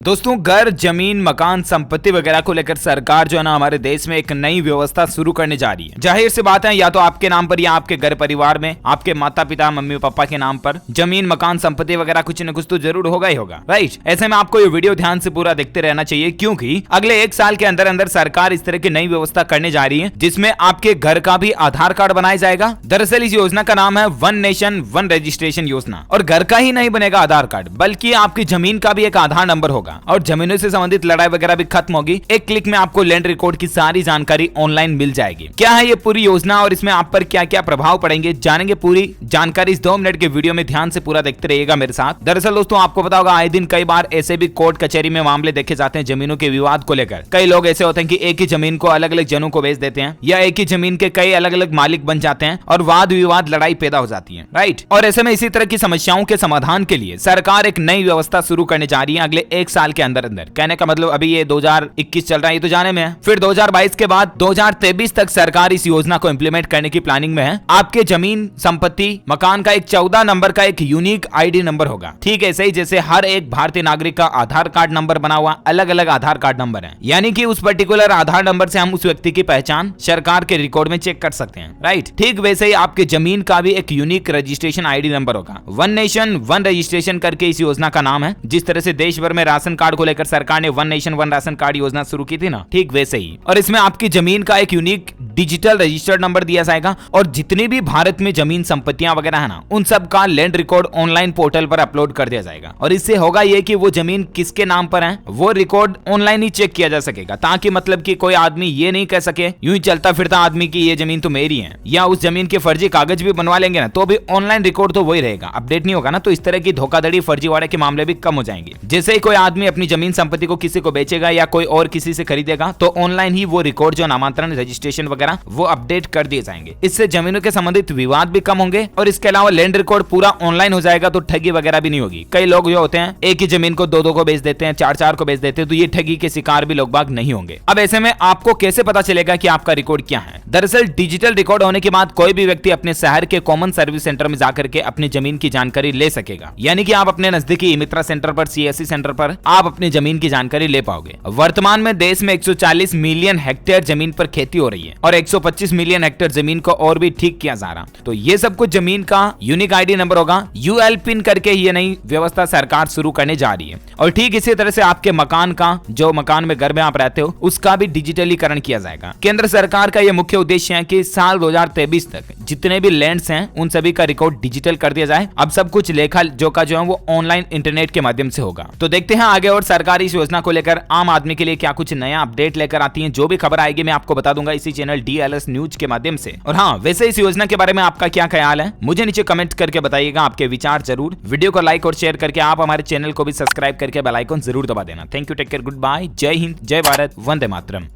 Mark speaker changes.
Speaker 1: दोस्तों, घर, जमीन, मकान, संपत्ति वगैरह को लेकर सरकार जो है ना हमारे देश में एक नई व्यवस्था शुरू करने जा रही है। जाहिर सी बात है, या तो आपके नाम पर या आपके घर परिवार में आपके माता पिता मम्मी पापा के नाम पर जमीन, मकान, संपत्ति वगैरह कुछ न कुछ तो जरूर होगा ही होगा, राइट। ऐसे में आपको ये वीडियो ध्यान से पूरा देखते रहना चाहिए, क्योंकि अगले 1 साल के अंदर अंदर सरकार इस तरह की नई व्यवस्था करने जा रही है जिसमें आपके घर का भी आधार कार्ड बनाया जाएगा। दरअसल इस योजना का नाम है वन नेशन वन रजिस्ट्रेशन योजना। और घर का ही नहीं बनेगा आधार कार्ड, बल्कि आपकी जमीन का भी एक आधार नंबर होगा और जमीनों से संबंधित लड़ाई वगैरह भी खत्म होगी। एक क्लिक में आपको लैंड रिकॉर्ड की सारी जानकारी ऑनलाइन मिल जाएगी। क्या है ये पूरी योजना और इसमें आप पर क्या क्या प्रभाव पड़ेंगे, जानेंगे पूरी जानकारी इस 2 मिनट के वीडियो में। ध्यान से पूरा देखते रहिएगा मेरे साथ। दरअसल दोस्तों, आपको पता होगा आए दिन कई बार ऐसे भी कोर्ट कचहरी में मामले देखे जाते हैं जमीनों के विवाद को लेकर। कई लोग ऐसे होते हैं कि एक ही जमीन को अलग अलग जनों को बेच देते हैं या एक ही जमीन के कई अलग अलग मालिक बन जाते हैं और वाद विवाद लड़ाई पैदा हो जाती है, राइट। और ऐसे में इसी तरह की समस्याओं के समाधान के लिए सरकार एक नई व्यवस्था शुरू करने जा रही है अगले 1 साल के अंदर अंदर। कहने का मतलब अभी ये 2021 चल रहा है, ये तो जाने में है। फिर 2022 के बाद 2023 तक सरकार इस योजना को इंप्लीमेंट करने की प्लानिंग में है। आपके जमीन, संपत्ति, मकान का एक 14 नंबर का एक यूनिक आईडी नंबर होगा। ठीक है, सही जैसे हर एक भारतीय नागरिक का आधार कार्ड नंबर बना हुआ अलग अलग आधार कार्ड नंबर है, यानी कि उस पर्टिकुलर आधार नंबर से हम उस व्यक्ति की पहचान सरकार के रिकॉर्ड में चेक कर सकते हैं, राइट। ठीक वैसे ही आपके जमीन का भी एक यूनिक रजिस्ट्रेशन आईडी नंबर होगा। वन नेशन वन रजिस्ट्रेशन करके इस योजना का नाम है। जिस तरह से देश भर में राशन कार्ड को लेकर सरकार ने one nation one ration card योजना शुरू की थी ना, ठीक वैसे ही। और इसमें आपकी जमीन का एक यूनिक डिजिटल रजिस्टर्ड नंबर दिया जाएगा और जितनी भी भारत में जमीन संपत्तियां वगैरह है ना, उन सब का लैंड रिकॉर्ड ऑनलाइन पोर्टल पर अपलोड कर दिया जाएगा। और इससे होगा ये कि वो जमीन किसके नाम पर है वो रिकॉर्ड ऑनलाइन ही चेक किया जा सकेगा, ताकि मतलब कि कोई आदमी ये नहीं कह सके यूं ही चलता फिरता आदमी की ये जमीन तो मेरी है, या उस जमीन के फर्जी कागज भी बनवा लेंगे ना तो भी ऑनलाइन रिकॉर्ड तो वही रहेगा, अपडेट नहीं होगा ना। तो इस तरह की धोखाधड़ी, फर्जीवाड़े के मामले भी कम हो जाएंगे। जैसे ही कोई आदमी अपनी जमीन संपत्ति को किसी को बेचेगा या कोई और किसी से खरीदेगा तो ऑनलाइन ही वो रिकॉर्ड जो नामांतरण, रजिस्ट्रेशन वगैरह वो अपडेट कर दिए जाएंगे। इससे जमीनों के संबंधित विवाद भी कम होंगे और इसके अलावा लैंड रिकॉर्ड पूरा ऑनलाइन हो जाएगा तो ठगी वगैरह भी नहीं होगी। कई लोग जो होते हैं एक ही जमीन को 2-2 को बेच देते हैं, 4-4 को बेच देते हैं, तो ये ठगी के शिकार भी लोग बाग नहीं होंगे। अब ऐसे में आपको कैसे पता चलेगा कि आपका रिकॉर्ड क्या है? दरअसल डिजिटल रिकॉर्ड होने के बाद कोई भी व्यक्ति अपने शहर के कॉमन सर्विस सेंटर में जाकर के अपनी जमीन की जानकारी ले सकेगा, यानी कि आप अपने नजदीकी मित्रा सेंटर पर, सीएससी सेंटर पर आप अपनी जमीन की जानकारी ले पाओगे। वर्तमान में देश में 140 मिलियन हेक्टेयर जमीन पर खेती हो रही है और 125 मिलियन हेक्टेयर जमीन को और भी ठीक किया जा रहा। तो ये सब कुछ जमीन का यूनिक आईडी नंबर होगा। यूएल पिन करके ये नई व्यवस्था सरकार शुरू करने जा रही है। और ठीक इसी तरह से आपके मकान का, जो मकान में घर में आप रहते हो, उसका भी डिजिटलीकरण किया जाएगा। केंद्र सरकार का यह मुख्य उद्देश्य है कि साल 2023 तक जितने भी लैंड्स हैं उन सभी का रिकॉर्ड डिजिटल कर दिया जाए। अब सब कुछ लेखा जोखा जो है वो ऑनलाइन इंटरनेट के माध्यम से होगा। तो देखते हैं आगे और सरकार इस योजना को लेकर आम आदमी के लिए क्या कुछ नया अपडेट लेकर आती है। जो भी खबर आएगी मैं आपको बता दूंगा इसी चैनल DLS न्यूज के माध्यम से। और हाँ, वैसे इस योजना के बारे में आपका क्या ख्याल है मुझे नीचे कमेंट करके बताइएगा आपके विचार जरूर। वीडियो को लाइक और शेयर करके आप हमारे चैनल को भी सब्सक्राइब करके बेल आइकन जरूर दबा देना। Thank you, take care, goodbye, जय हिंद, जय भारत, वंदे मातरम।